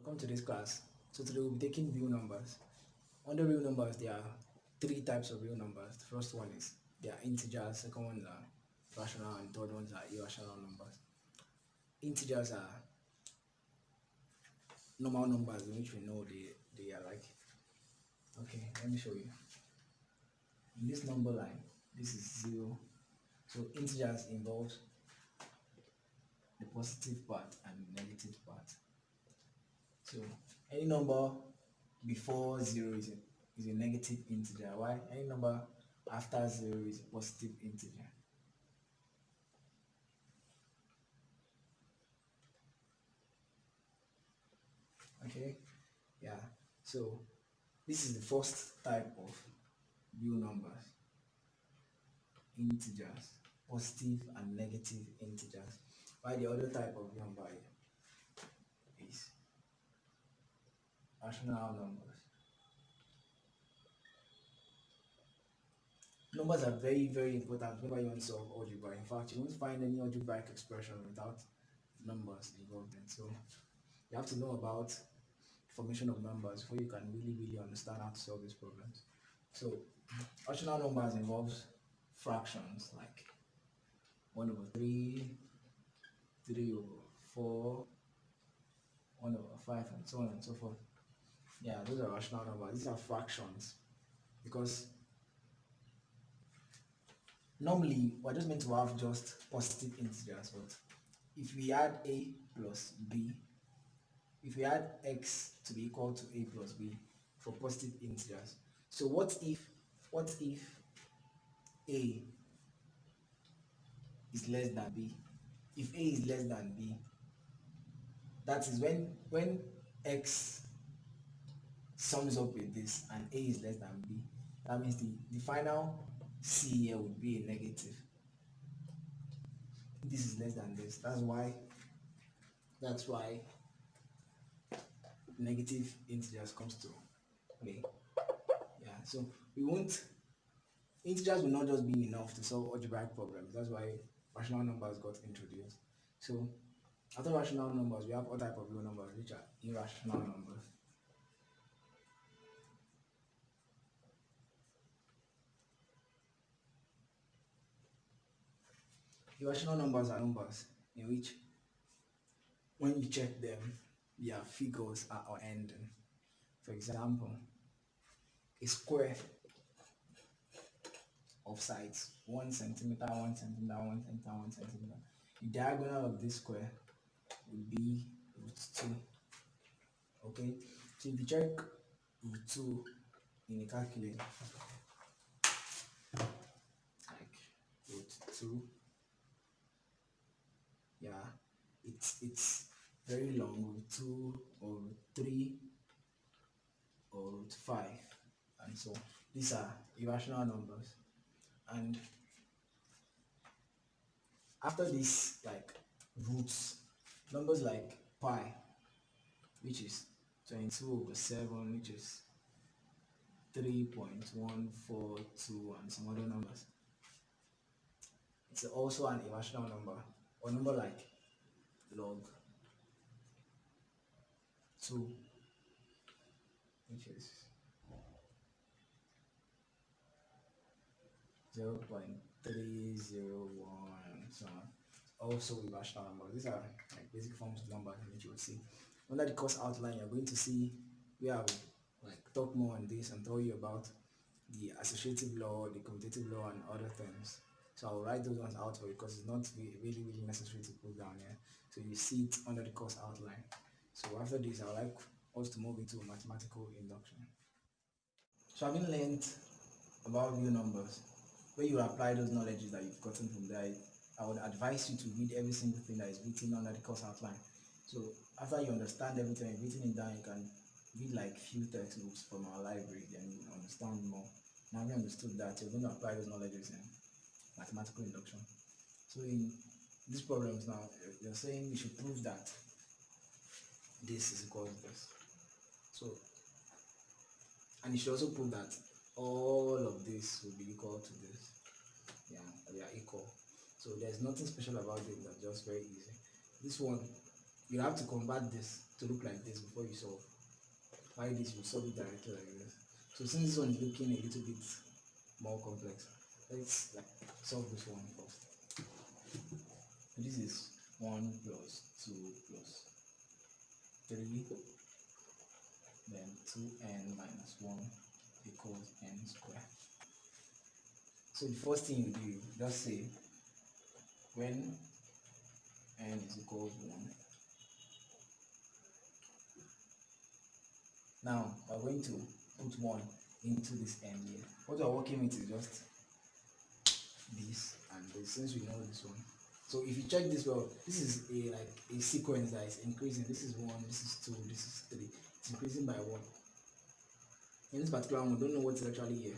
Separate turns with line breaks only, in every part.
Welcome to this class. So today we'll be taking real numbers. Under real numbers, there are three types of real numbers. The first one is they are integers, second ones are rational, and third ones are irrational numbers. Integers are normal numbers in which we know they are like. Okay, let me show you. In this number line, this is 0. So integers involves the positive part and the negative part. So any number before 0 is a negative integer. Why? Any number after 0 is a positive integer. Okay, yeah. So this is the first type of real numbers, integers, positive and negative integers. While the other type of number is rational numbers. Numbers are very, very important whenever you want to solve algebra. In fact, you won't find any algebraic expression without numbers involved in. So you have to know about formation of numbers before you can really understand how to solve these problems. So rational numbers involves fractions like 1 over 3, 3 over 4, 1 over 5, and so on and so forth. Yeah, those are rational numbers. These are fractions because normally we're just meant to have just positive integers, but if we add a plus b, if we add x to be equal to a plus b for positive integers, so what if a is less than b? If a is less than b, that is when x sums up with this and a is less than b, that means the final c here would be a negative. This is less than this. That's why negative integers comes to play. Yeah, so we won't integers will not just be enough to solve algebraic problems. That's why rational numbers got introduced. So after rational numbers, we have other type of real numbers which are irrational numbers. Irrational numbers are numbers in which when you check them, their figures are unending. For example, a square of sides 1 centimeter, 1 centimeter, 1 centimeter, 1 centimeter. The diagonal of this square will be root 2. Okay, so if you check root 2 in a calculator, like root 2, yeah, it's very long, root 2 or root 3 or root 5, and so these are irrational numbers. And after this, like roots, numbers like pi, which is 22 over 7, which is 3.142, and some other numbers, it's also an irrational number. Or number like log 2, which is 0.301, so on. Also irrational numbers. These are like basic forms of numbers which you will see. Under the course outline, you're going to see where I will like talk more on this and tell you about the associative law, the commutative law, and other things. So I'll write those ones out for you because it's not really necessary to put down here. So you see it under the course outline. So after this, I would like us to move into mathematical induction. So having learned about real numbers, where you apply those knowledges that you've gotten from there, I would advise you to read every single thing that is written under the course outline. So after you understand everything and written it down, you can read like few textbooks from our library, then you understand more. Now having understood that, you're going to apply those knowledges in mathematical induction. So in these problems now, you're saying you should prove that this is equal to this. So, and you should also prove that all of this will be equal to this. Yeah, they are equal. So there's nothing special about it, that's just very easy. This one, you have to convert this to look like this before you solve. Why this? You solve it directly like this. So since this one is looking a little bit more complex, let's like solve this one first. So this is 1 plus 2 plus 3, then 2n minus 1 equals n squared. So the first thing you do, just say when n is equals 1. Now we're going to put 1 into this n here. What we're working with is just this and this, since we know this one. So if you check this well, this is a sequence that is increasing. This is 1, this is 2, this is 3. It's increasing by 1. In this particular one, we don't know what's actually here.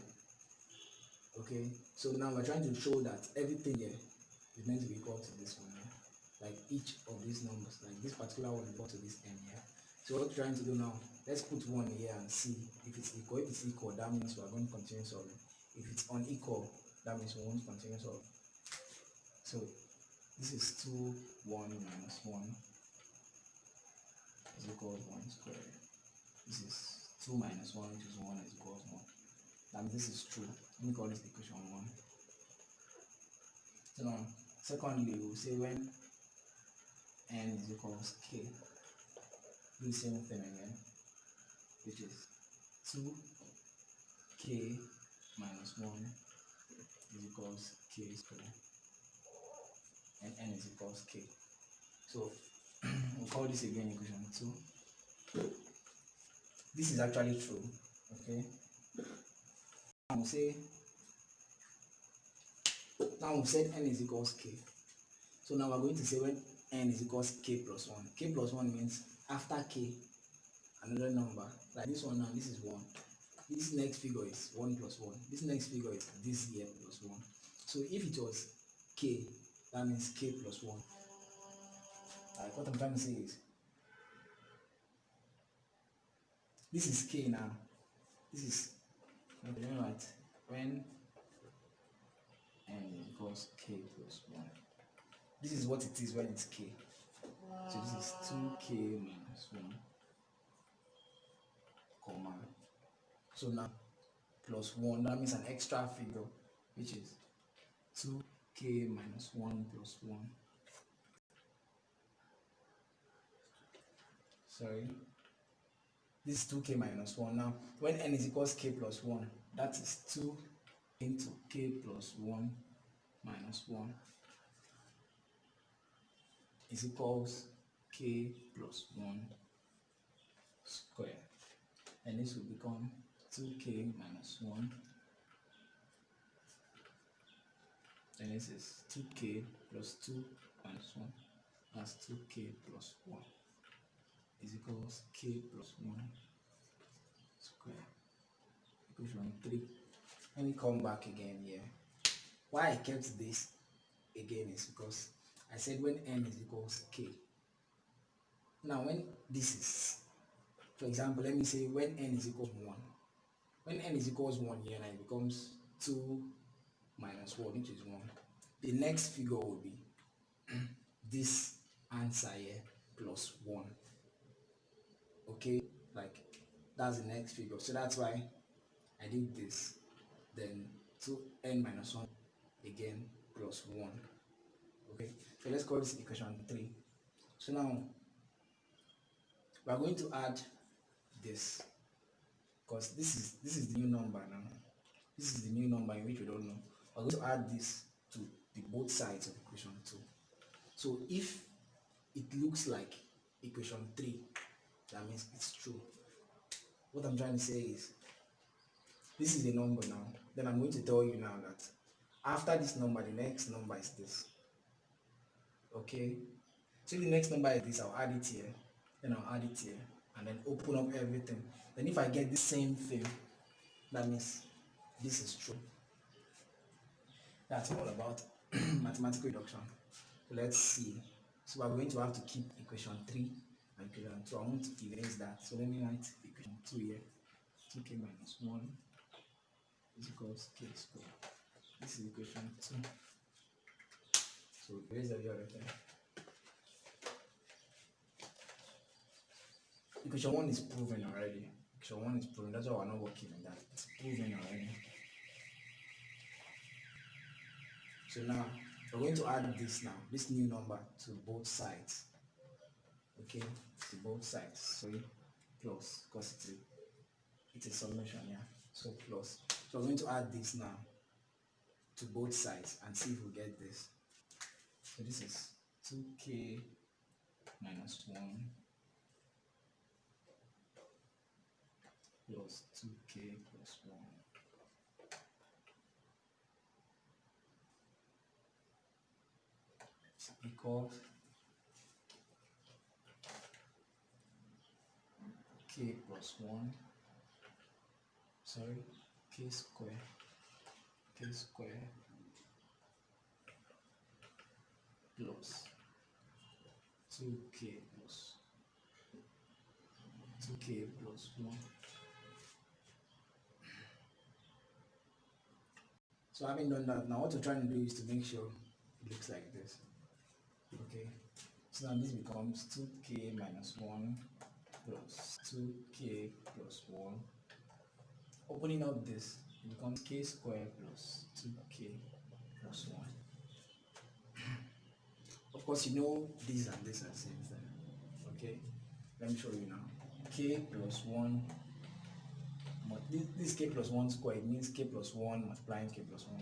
Okay, so now we're trying to show that everything here is meant to be equal to this one here. Like each of these numbers, like this particular one is equal to this n here. So what we're trying to do now, let's put 1 here and see if it's equal. If it's equal, that means we're going to continue solving. If it's unequal, that means we won't continue solving. So this is 2, 1 minus 1 is equal to 1 squared. This is 2 minus 1, which is 1 is equal to 1. That means this is true. Let me call this equation 1. So now, secondly, we'll say when n is equals k, do the same thing again, which is 2k minus 1 is equals k squared, and n is equals k. So we'll call this again equation 2. This is actually true, okay? Now we've said n is equals k. So now we're going to say when n is equals k plus 1. K plus 1 means after k, another number. Like this one now, this is 1. This next figure is 1 plus 1. This next figure is this here plus 1. So if it was k, that means k plus 1. Like what I'm trying to say is, this is k now. This is, right, when n equals k plus 1. This is what it is when it's k. So this is 2k minus 1, comma. So now plus 1, that means an extra figure, which is 2k minus 1 plus 1. Sorry. This is 2k minus 1. Now, when n is equals k plus 1, that is 2 into k plus 1 minus 1 is equals k plus 1 squared. And this will become 2k minus 1. And this is 2k plus 2 minus 1. That's 2k plus 1 is equals k plus 1 squared. Equation 3. Let me come back again here. Why I kept this again is because I said when n is equals k. Now when this is, for example, let me say when n is equals 1. When n is equals 1 here, now it becomes 2 minus 1, which is 1. The next figure will be this answer here plus 1. Okay, like that's the next figure. So that's why I did this. Then 2n minus 1 again plus 1. Okay, so let's call this equation 3. So now we are going to add this, because this is the new number now. This is the new number in which we don't know. We're going to add this to the both sides of equation 2. So if it looks like equation 3, that means it's true. What I'm trying to say is, this is the number now. Then I'm going to tell you now that after this number, the next number is this. Okay? So if the next number is this, I'll add it here. Then I'll add it here. And then open up everything. Then if I get the same thing, that means this is true. That's all about mathematical reduction. So let's see. So we're going to have to keep equation 3 and equation 2. I want to erase that. So let me write equation 2 here. 2k minus 1 is equals k squared. This is equation 2. So erase every other thing. equation 1 is proven already. Equation 1 is proven. That's why we're not working on that. It's proven already. So now we're going to add this now, this new number to both sides. Okay, to both sides. So plus, because it's a summation, yeah. So plus. So we're going to add this now to both sides and see if we get this. So this is 2k minus 1 plus 2k plus 1 equals k plus 1, sorry, k square plus 2k plus 2k plus 1. So having done that, now what we're trying to do is to make sure it looks like this. Okay, so now this becomes 2k minus 1 plus 2k plus 1. Opening up this, it becomes k squared plus 2k plus 1. Of course, you know this and this are the same thing. Okay, let me show you now. K plus 1, this k plus 1 square, it means k plus 1 multiplying k plus 1.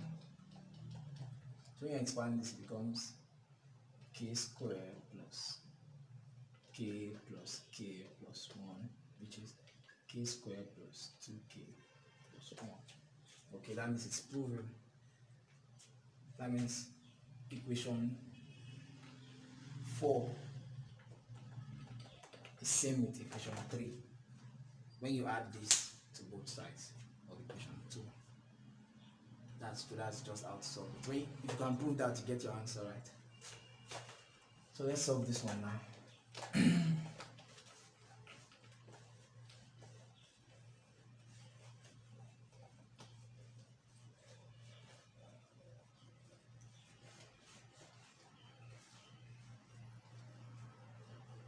So when you expand this, it becomes k squared plus k plus k plus 1, which is k squared plus 2k plus 1. Okay, that means it's proven. That means equation 4 is same with equation 3 when you add this to both sides of equation 2. That's true, that's just how to solve it. If you can prove that, you get your answer right. So let's solve this one now.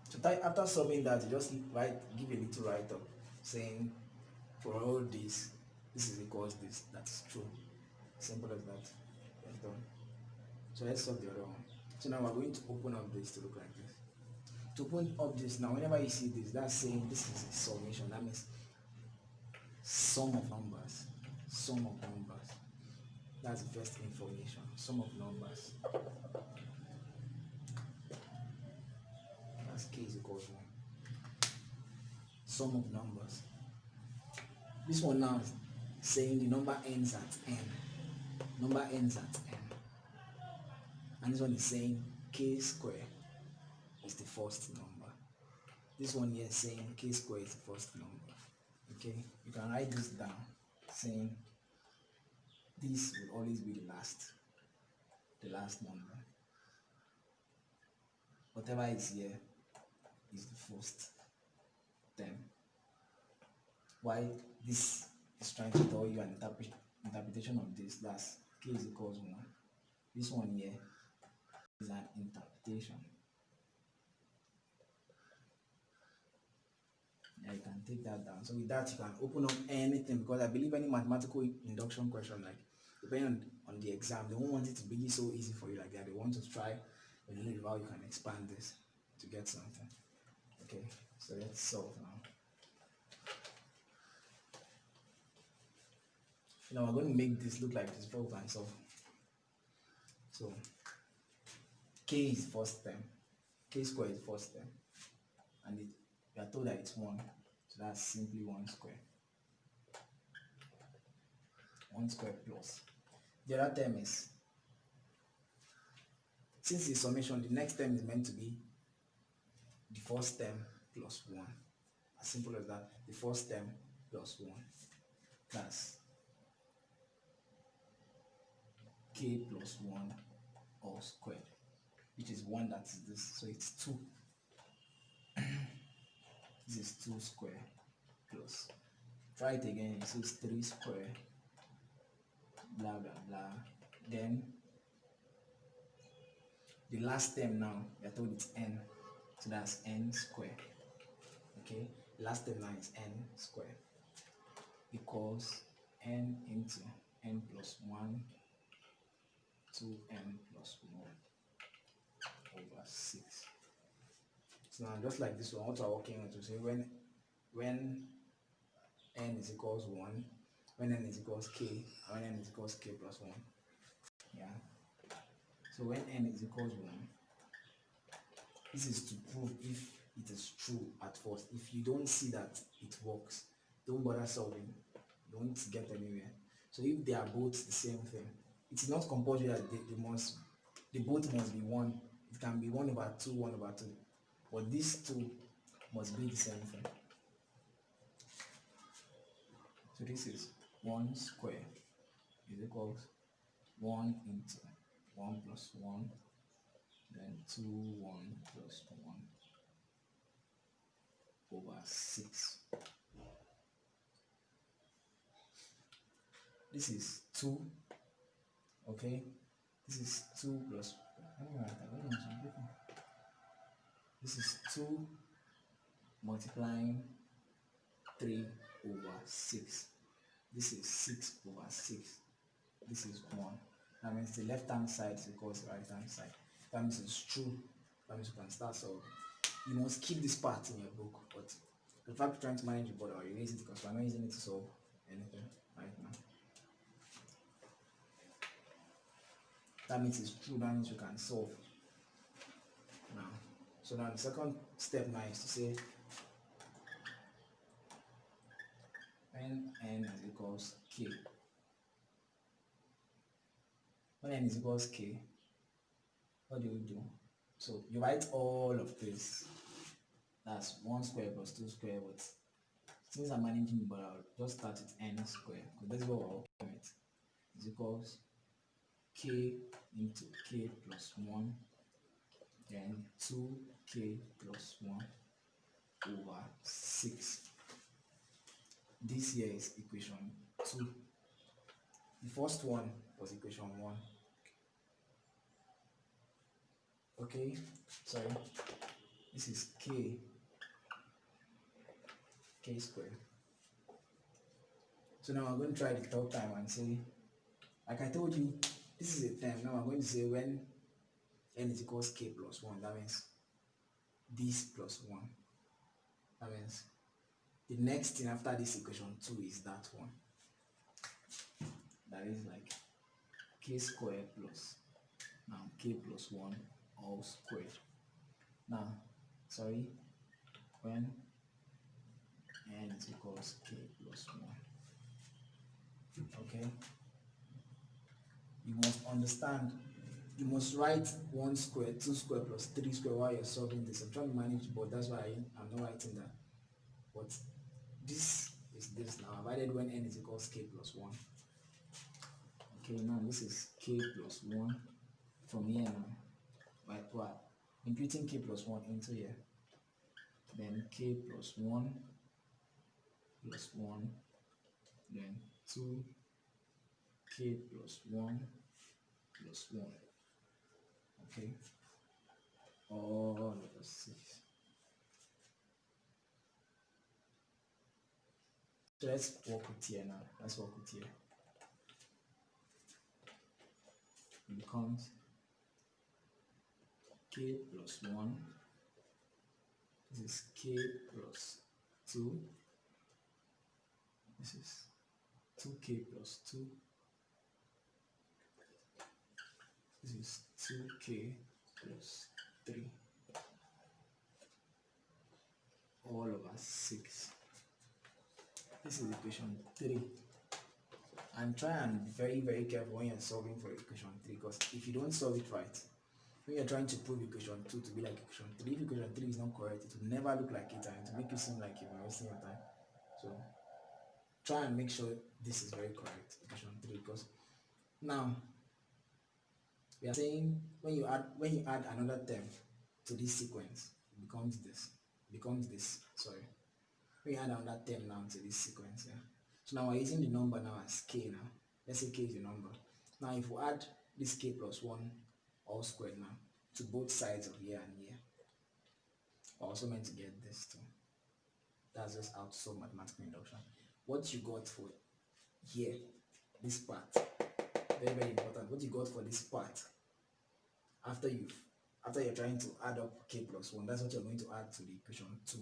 So after solving that, you just give a little write-up saying for all this is equals this. That's true. Simple as that. That's done. So let's solve the other one. So now we're going to open up this to look like this. To open up this now, whenever you see this, that's saying this is a summation. That means sum of numbers. Sum of numbers. That's the first information. Sum of numbers. That's k is equals 1. Sum of numbers. This one now is saying the number ends at n. Number ends at n. And this one is saying k square is the first number. This one here is saying k square is the first number. Okay, you can write this down saying this will always be the last number. Whatever is here is the first term. Why this is trying to tell you an interpretation of this, that's k is equals 1. This one here is an interpretation. Yeah, you can take that down. So with that, you can open up anything, because I believe any mathematical induction question, like depending on the exam, they won't want it to be so easy for you like that. They want to try a little how you can expand this to get something. Okay, so let's solve now. Now we're going to make this look like this before we can solve. So k is first term, k squared is first term, and we are told that it's 1, so that's simply 1 square. 1 square plus. The other term is, since it's summation, the next term is meant to be the first term plus 1. As simple as that. The first term plus 1. That's k plus 1 all squared, which is 1, that is this, so it's 2. This is 2 square plus, try it again, it says 3 square, blah blah blah. Then the last term now, we are told it's n, so that's n square. Okay, the last term now is n squared equals n into n plus 1 to n plus 1 over 6. So now just like this one, what we're working on to say when n is equals 1, when n is equals k, and when n is equals k plus 1. Yeah. So when n is equals 1, this is to prove if it is true at first. If you don't see that it works, don't bother solving. Don't get anywhere. So if they are both the same thing, it is not compulsory that they both must be 1. It can be 1 over 2, 1 over 2. But these two must be the same thing. So this is 1 square is equals 1 into 1 plus 1, then 2, 1 plus 1 over 6. This is 2, okay? This is 2 plus, this is 2 multiplying 3 over 6. This is 6 over 6. This is 1. That means the left hand side is equals the right hand side. That means it's true. That means you can start solving. You must keep this part in your book, but the fact you're trying to manage your board, or erase it because we're not using it to solve anything right now. That means it's true. That means you can solve now. So now the second step now is to say when n is equals k. When n is equals k, what do we do? So you write all of this. That's 1 square plus 2 square, but since I'm managing, but I'll just start with n square because that's what we're working with. Is equals k into k plus 1, then 2k plus 1 over 6. This here is equation 2. The first one was equation 1. Okay, sorry. This is k squared. So now I'm going to try the third time and say, like I told you, this is a term. Now I'm going to say when n is equals k plus 1, that means this plus 1. That means the next thing after this equation 2 is that one. That is like k squared plus, now k plus 1 all squared. Now, sorry, when n is equals k plus 1. Okay? You must understand, you must write 1 square, 2 square plus 3 square while you're solving this. I'm trying to manage, but that's why I'm not writing that. But this is this now. I've added when n is equals k plus 1. Okay, now this is k plus 1 from here now. By what? Imputing k plus 1 into here. Then k plus 1 plus 1. Then 2k plus 1 plus 1. Okay. All over 6. So let's work with here now. Let's work with here. It becomes k plus 1. This is k plus 2. This is 2k plus 2. This is 2k plus 3. All over 6. This is equation 3. And try and be very, very careful when you're solving for equation 3, because if you don't solve it right, when you're trying to prove equation 2 to be like equation 3, if equation 3 is not correct, it will never look like it and it will make you seem like you're wasting your time. So try and make sure this is very correct, equation 3, because now we are saying when you add another term to this sequence, it becomes this, sorry. When you add another term now to this sequence, yeah. So now we're using the number now as k now. Let's say k is the number. Now if we add this k plus 1 all squared now to both sides of here and here, we're also meant to get this too. That's just how to solve mathematical induction. What you got for here, this part, very very important. What you got for this part after you're trying to add up k plus 1, that's what you're going to add to the equation 2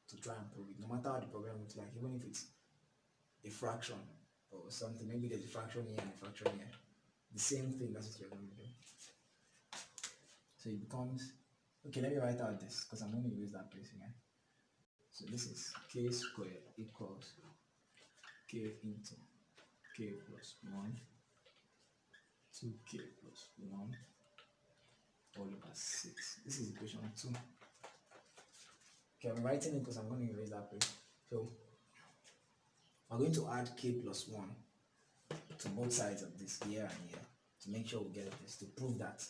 to try and prove it. No matter how the problem looks like, even if it's a fraction or something, maybe there's a fraction here and a fraction here, the same thing, that's what you're going to do. So it becomes, okay, let me write out this because I'm going to use that place again. So this is k squared equals k into k plus 1, 2k plus 1 all over 6. This is equation 2. Okay, I'm writing it because I'm going to erase that place. So we're going to add k plus 1 to both sides of this, here and here, to make sure we get this, to prove that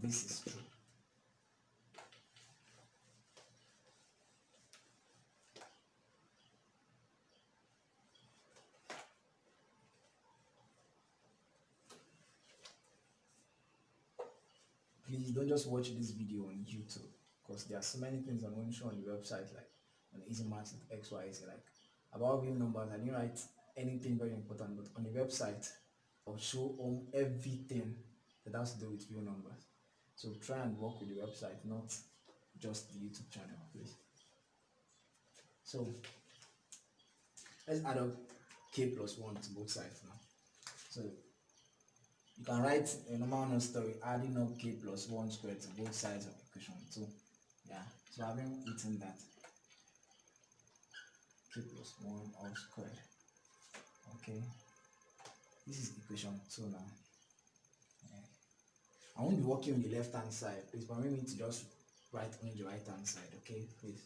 this is true. Please don't just watch this video on YouTube, because there are so many things I'm going to show on the website, like on Easy Maths with XYZ, like about real numbers. I didn't write anything very important, but on the website I'll show everything that has to do with real numbers. So try and work with the website, not just the YouTube channel, please. So let's add up k plus 1 to both sides now. So you can write a normal note story adding up k plus 1 squared to both sides of equation 2. Yeah, so having written that, k plus 1 all squared. Okay, this is equation 2 now. Yeah. I won't be working on the left hand side, please permit me to just write on the right hand side, okay, please.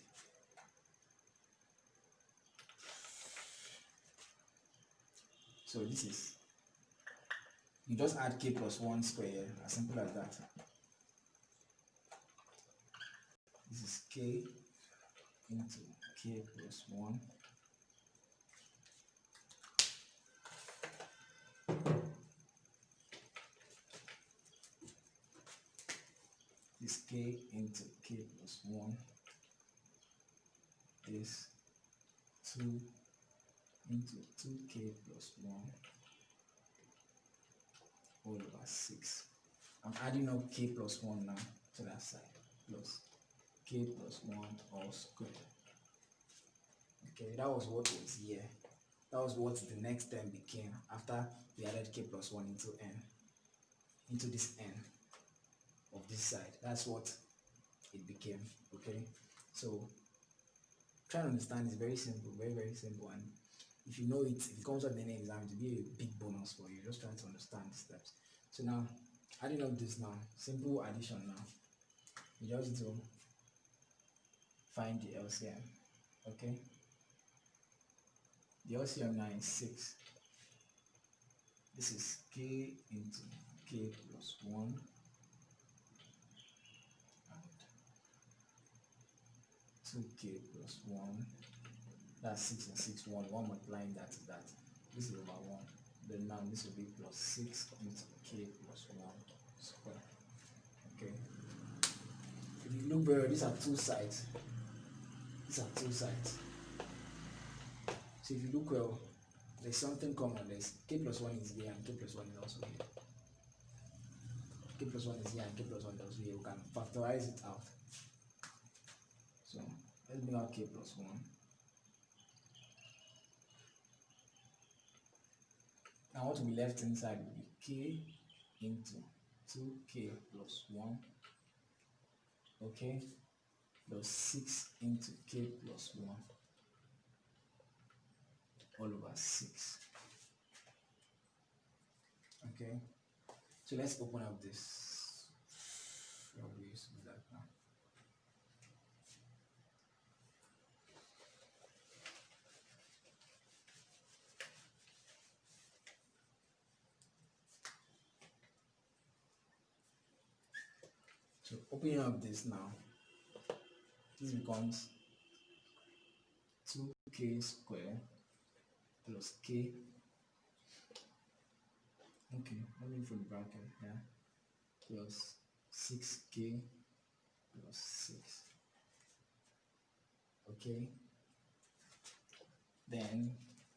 So this is, you just add k plus 1 squared here, as simple as that. This is k into k plus 1 this k into k plus 1 is 2 into 2k plus 1 all over 6. I'm adding up k plus 1 now to that side, plus k plus 1 all squared. Okay, that was what was here. That was what the next term became after we added k plus 1 into n, into this n of this side. That's what it became. Okay, so try to understand. It's very simple, very very simple, and if you know it, if it comes up in any exam, it will be a big bonus for you. Just trying to understand the steps. So now, adding up this now, simple addition now. You just need to find the LCM. Okay, the LCM now is 6. This is k into k plus 1 and 2k plus 1. That's 6 and 6, 1. 1 multiplying that is that. This is over 1. Then now this will be plus 6 into k plus 1 square. Okay. If you look very well, these are two sides. These are two sides. So if you look well, there's something common. There's k plus 1 is here and k plus 1 is also here. K plus 1 is here and k plus 1 is also here. We can factorize it out. So let's bring out k plus 1. Now what will be left inside will be k into 2k plus 1, okay, plus 6 into k plus 1 all over 6. Okay, so let's open up this. I'll be used to that now. So opening up this now, this becomes 2k squared plus k. Okay, let me put the bracket here. Plus 6k plus 6. Okay, then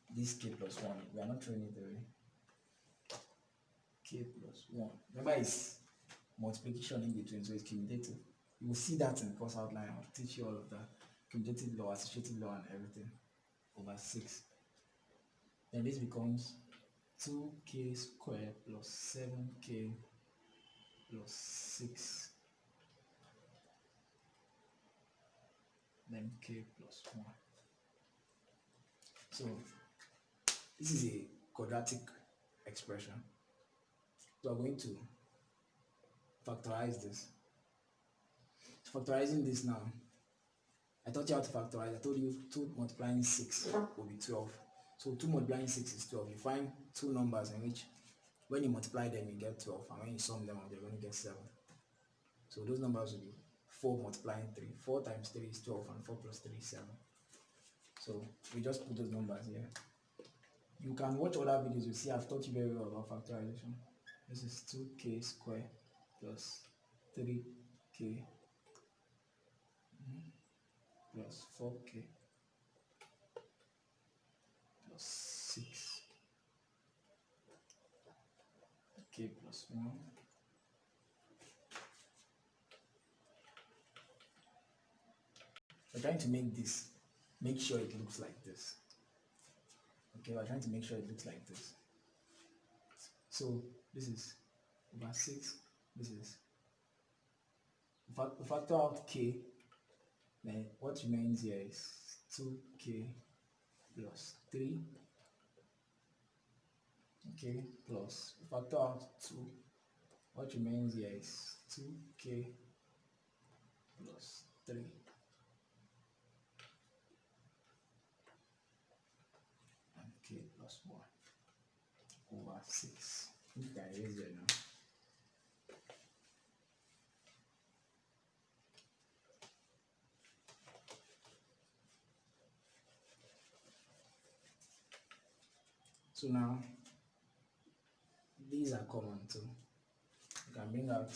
this k plus 1, we are not throwing it away, k plus 1, remember it's multiplication in between, so it's cumulative. You will see that in the course outline. I'll teach you all of that, cumulative law, associative law, and everything, over 6. Then this becomes 2k squared plus 7k plus 6, then k plus 1. So this is a quadratic expression. So we're going to factorize this. Factorizing this now, I taught you how to factorize. I told you 2 multiplying 6 will be 12. So 2 multiplying 6 is 12. You find two numbers in which when you multiply them you get 12, and when you sum them up you're going to get 7. So those numbers will be 4 multiplying 3. 4 times 3 is 12, and 4 plus 3 is 7. So we just put those numbers here. You can watch other videos. You see I've taught you very well about factorization. This is 2k squared plus 3k plus 4k plus 6k plus 1. We're trying to make sure it looks like this. Okay, we're trying to make sure it looks like this. So this is over 6. This is, we factor out k, then what remains here is 2k plus 3, okay, plus we factor out 2, what remains here is 2k plus 3, and k plus 1 over 6. You can erase it now. So now these are common too. You can bring out,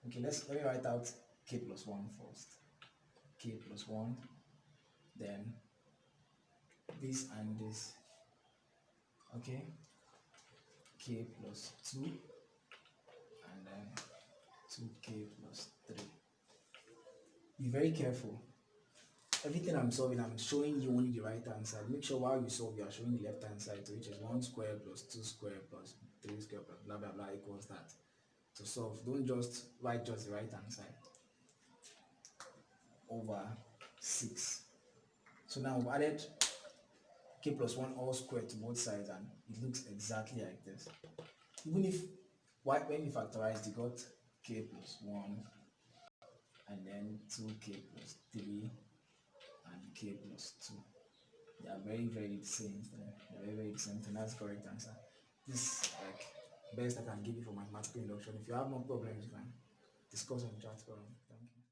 okay, let me write out k plus 1 first. K plus 1, then this and this, okay, k plus 2, and then 2k plus 3. Be very careful. Everything I'm solving, I'm showing you only the right hand side. Make sure while you solve, you are showing the left hand side, which is 1 square plus 2 square plus 3 square plus blah blah blah equals that. To solve, don't just write just the right hand side. Over 6. So now we've added k plus 1 all squared to both sides, and it looks exactly like this. Even if when you factorize, you got k plus 1, and then 2k plus 3, and k plus 2. They are very the same thing. They are very the same thing. That's the correct answer. This is like best I can give you for mathematical induction. If you have more problems, you can discuss on the chat forum. Thank you.